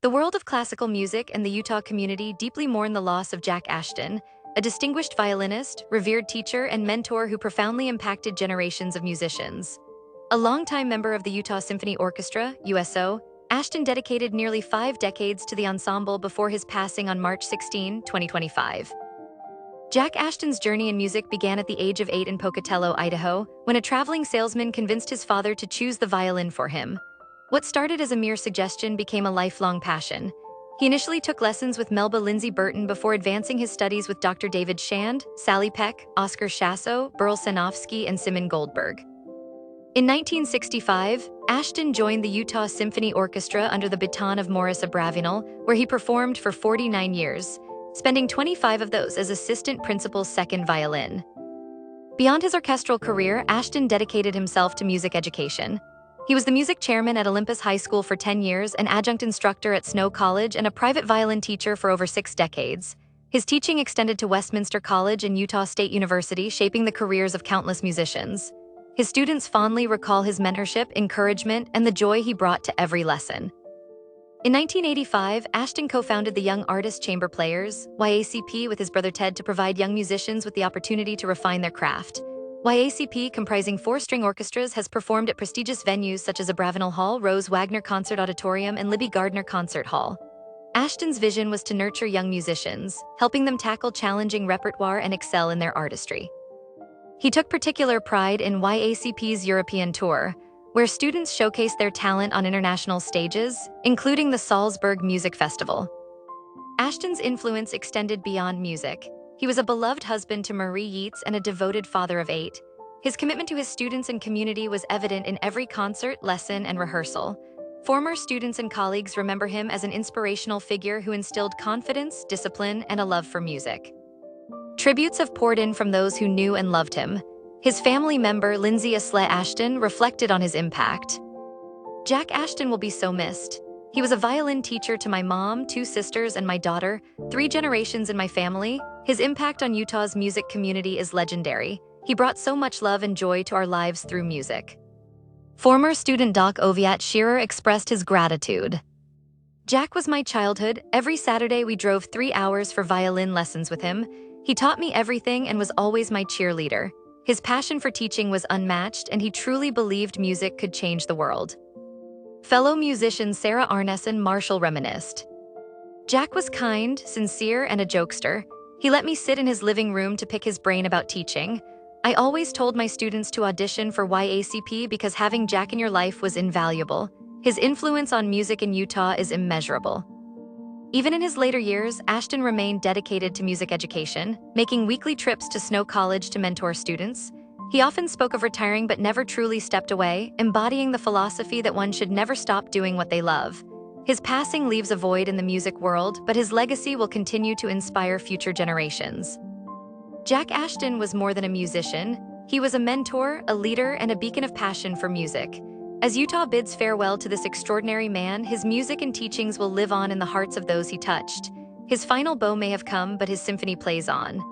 The world of classical music and the Utah community deeply mourn the loss of Jack Ashton, a distinguished violinist, revered teacher, and mentor who profoundly impacted generations of musicians. A longtime member of the Utah Symphony Orchestra, USO, Ashton dedicated nearly 5 decades to the ensemble before his passing on March 16, 2025. Jack Ashton's journey in music began at the age of 8 in Pocatello, Idaho, when a traveling salesman convinced his father to choose the violin for him. What started as a mere suggestion became a lifelong passion. He initially took lessons with Melba Lindsay Burton before advancing his studies with Dr. David Shand, Sally Peck, Oscar Shasso, Burl Sanofsky, and Simon Goldberg. In 1965, Ashton joined the Utah Symphony Orchestra under the baton of Maurice Abravanel, where he performed for 49 years, spending 25 of those as assistant principal's second violin. Beyond his orchestral career, Ashton dedicated himself to music education. He was the music chairman at Olympus High School for 10 years, an adjunct instructor at Snow College, and a private violin teacher for over 6 decades. His teaching extended to Westminster College and Utah State University, shaping the careers of countless musicians. His students fondly recall his mentorship, encouragement, and the joy he brought to every lesson. In 1985, Ashton co-founded the Young Artist Chamber Players, YACP, with his brother Ted to provide young musicians with the opportunity to refine their craft. YACP, comprising 4 string orchestras, has performed at prestigious venues such as Abravanel Hall, Rose Wagner Concert Auditorium, and Libby Gardner Concert Hall. Ashton's vision was to nurture young musicians, helping them tackle challenging repertoire and excel in their artistry. He took particular pride in YACP's European tour, where students showcased their talent on international stages, including the Salzburg Music Festival. Ashton's influence extended beyond music. He was a beloved husband to Marie Yeats and a devoted father of 8. His commitment to his students and community was evident in every concert, lesson, and rehearsal. Former students and colleagues remember him as an inspirational figure who instilled confidence, discipline, and a love for music. Tributes have poured in from those who knew and loved him. His family member, Lindsay Asle Ashton, reflected on his impact. Jack Ashton will be so missed. He was a violin teacher to my mom, 2 sisters, and my daughter, 3 generations in my family. His impact on Utah's music community is legendary. He brought so much love and joy to our lives through music. Former student Doc Oviat Shearer expressed his gratitude. Jack was my childhood. Every Saturday we drove 3 hours for violin lessons with him. He taught me everything and was always my cheerleader. His passion for teaching was unmatched, and he truly believed music could change the world. Fellow musician Sarah Arneson Marshall reminisced. Jack was kind, sincere, and a jokester. He let me sit in his living room to pick his brain about teaching. I always told my students to audition for YACP because having Jack in your life was invaluable. His influence on music in Utah is immeasurable. Even in his later years, Ashton remained dedicated to music education, making weekly trips to Snow College to mentor students. He often spoke of retiring but never truly stepped away, embodying the philosophy that one should never stop doing what they love. His passing leaves a void in the music world, but his legacy will continue to inspire future generations. Jack Ashton was more than a musician. He was a mentor, a leader, and a beacon of passion for music. As Utah bids farewell to this extraordinary man, his music and teachings will live on in the hearts of those he touched. His final bow may have come, but his symphony plays on.